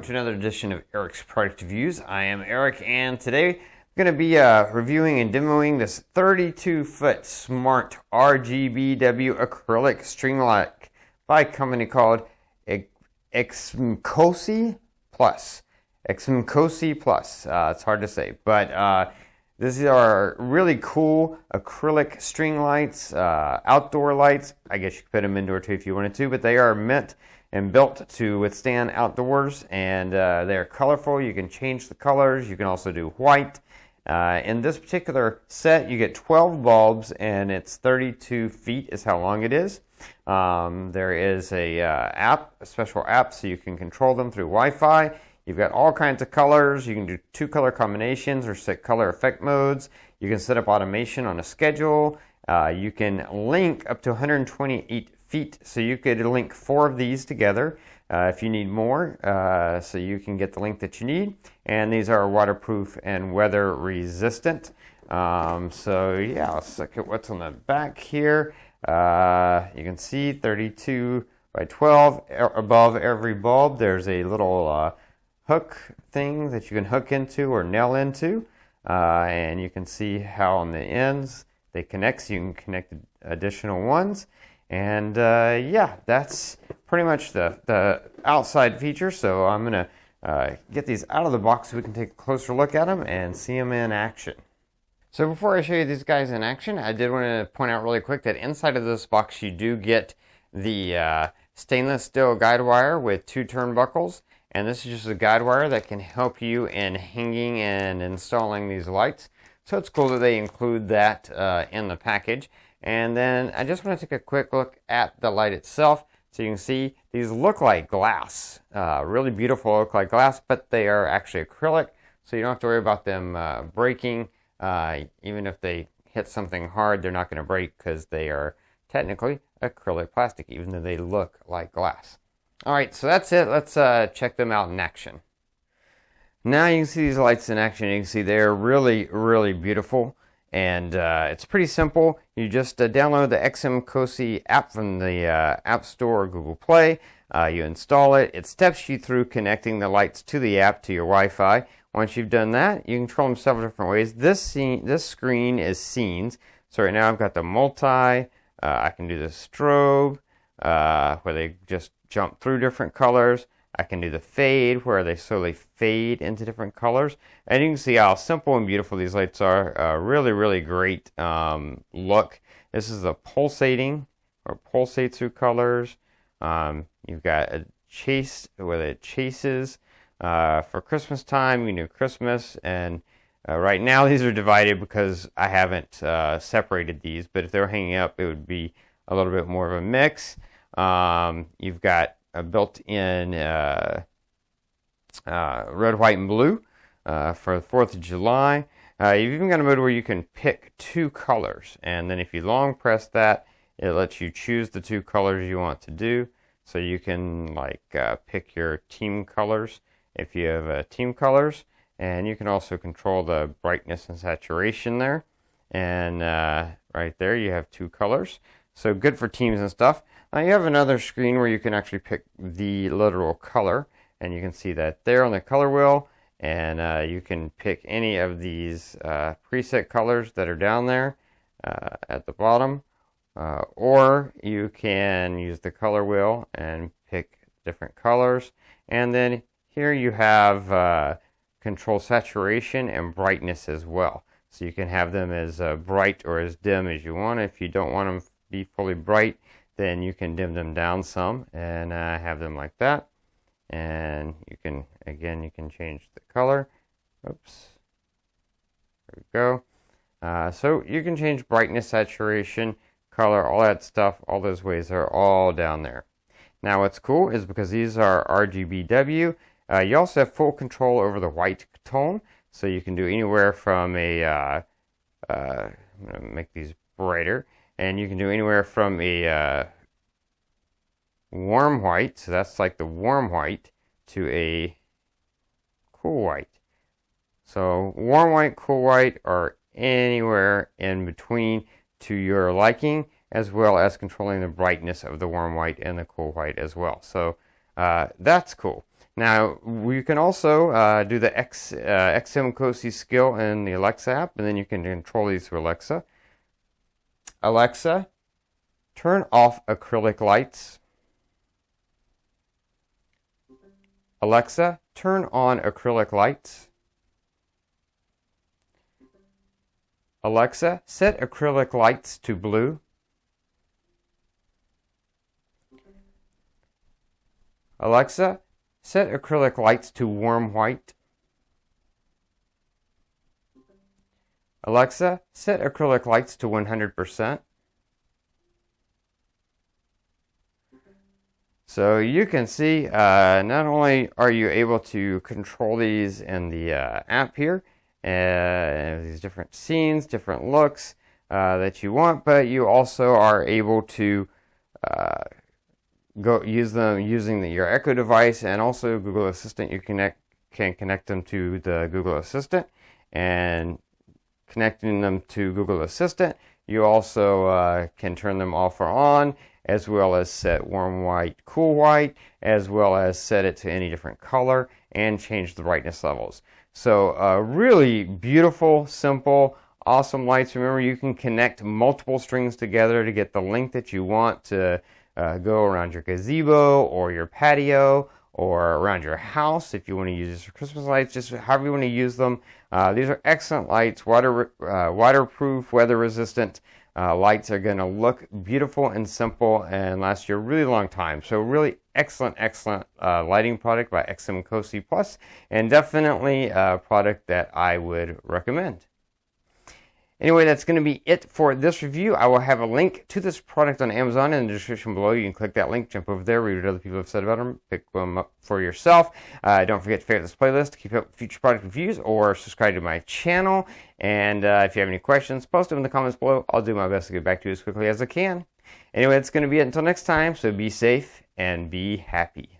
to another edition of Eric's Product Reviews. I am Eric, and today I'm going to be reviewing and demoing this 32-foot smart RGBW acrylic string light by a company called XMCOSY Plus. XMCOSY Plus. It's hard to say, but these are really cool acrylic string lights, outdoor lights. I guess you could put them indoor too if you wanted to, but they are meant and built to withstand outdoors, and they're colorful. You can change the colors. You can also do white. In this particular set, you get 12 bulbs, and it's 32 feet is how long it is. There is a special app, so you can control them through Wi-Fi. You've got all kinds of colors. You can do 2 color combinations or set color effect modes. You can set up automation on a schedule. You can link up to 128 feet, so you could link 4 of these together if you need more, so you can get the length that you need. And these are waterproof and weather resistant. So yeah, let's look at what's on the back here. You can see 32 by 12. Above every bulb there's a little hook thing that you can hook into or nail into, and you can see how on the ends they connect, so you can connect additional ones. And yeah, that's pretty much the outside feature. So I'm going to get these out of the box so we can take a closer look at them and see them in action. So before I show you these guys in action, I did want to point out really quick that inside of this box you do get the stainless steel guide wire with 2 turnbuckles. And this is just a guide wire that can help you in hanging and installing these lights. So it's cool that they include that in the package. And then I just want to take a quick look at the light itself. So you can see these look like glass. Really beautiful, look like glass, but they are actually acrylic. So you don't have to worry about them breaking. Even if they hit something hard, they're not going to break because they are technically acrylic plastic, even though they look like glass. Alright, so that's it. Let's check them out in action. Now you can see these lights in action. You can see they're really, really beautiful. And it's pretty simple. You just download the XMCOSY app from the App Store or Google Play. You install it. It steps you through connecting the lights to the app to your Wi-Fi. Once you've done that, you can control them several different ways. This screen is scenes. So right now I've got the multi. I can do the strobe, where they just jump through different colors. I can do the fade, where they slowly fade into different colors. And you can see how simple and beautiful these lights are. Really, really great look. This is the pulsating, or pulsate through colors. You've got a chase, where it chases. For Christmas time, you can do Christmas. And right now these are divided because I haven't separated these. But if they were hanging up, it would be a little bit more of a mix. You've got a built-in red, white, and blue for the 4th of July. You've even got a mode where you can pick 2 colors, and then if you long press that, it lets you choose the 2 colors you want to do. So you can like pick your team colors if you have team colors, and you can also control the brightness and saturation there. And right there you have 2 colors. So good for teams and stuff. Now you have another screen where you can actually pick the literal color, and you can see that there on the color wheel, and you can pick any of these preset colors that are down there at the bottom, or you can use the color wheel and pick different colors. And then here you have control saturation and brightness as well. So you can have them as bright or as dim as you want. If you don't want them to be fully bright, then you can dim them down some and have them like that. And you can, again, you can change the color. Oops. There we go. So you can change brightness, saturation, color, all that stuff. All those ways are all down there. Now what's cool is because these are RGBW, you also have full control over the white tone. So you can do anywhere from a, I'm going to make these brighter. And you can do anywhere from a warm white, so that's like the warm white, to a cool white. So warm white, cool white, or anywhere in between to your liking, as well as controlling the brightness of the warm white and the cool white as well. So that's cool. Now, we can also do the XMCOSY skill in the Alexa app, and then you can control these through Alexa. Alexa, turn off acrylic lights. Alexa, turn on acrylic lights. Alexa, set acrylic lights to blue. Alexa, set acrylic lights to warm white. Alexa, set acrylic lights to 100%. So you can see not only are you able to control these in the app here, these different scenes, different looks that you want, but you also are able to go use them using your Echo device and also Google Assistant. You can connect them to the Google Assistant, and connecting them to Google Assistant, you also can turn them off or on, as well as set warm white, cool white, as well as set it to any different color and change the brightness levels. So really beautiful, simple, awesome lights. Remember, you can connect multiple strings together to get the length that you want to go around your gazebo or your patio or around your house if you want to use this for Christmas lights, just however you want to use them. These are excellent lights, waterproof, weather resistant. Lights are going to look beautiful and simple and last you a really long time. So really excellent lighting product by XMCOSY Plus, and definitely a product that I would recommend. Anyway, that's going to be it for this review. I will have a link to this product on Amazon in the description below. You can click that link, jump over there, read what other people have said about them, pick them up for yourself. Don't forget to favorite this playlist to keep up with future product reviews, or subscribe to my channel. And if you have any questions, post them in the comments below. I'll do my best to get back to you as quickly as I can. Anyway, that's going to be it until next time, so be safe and be happy.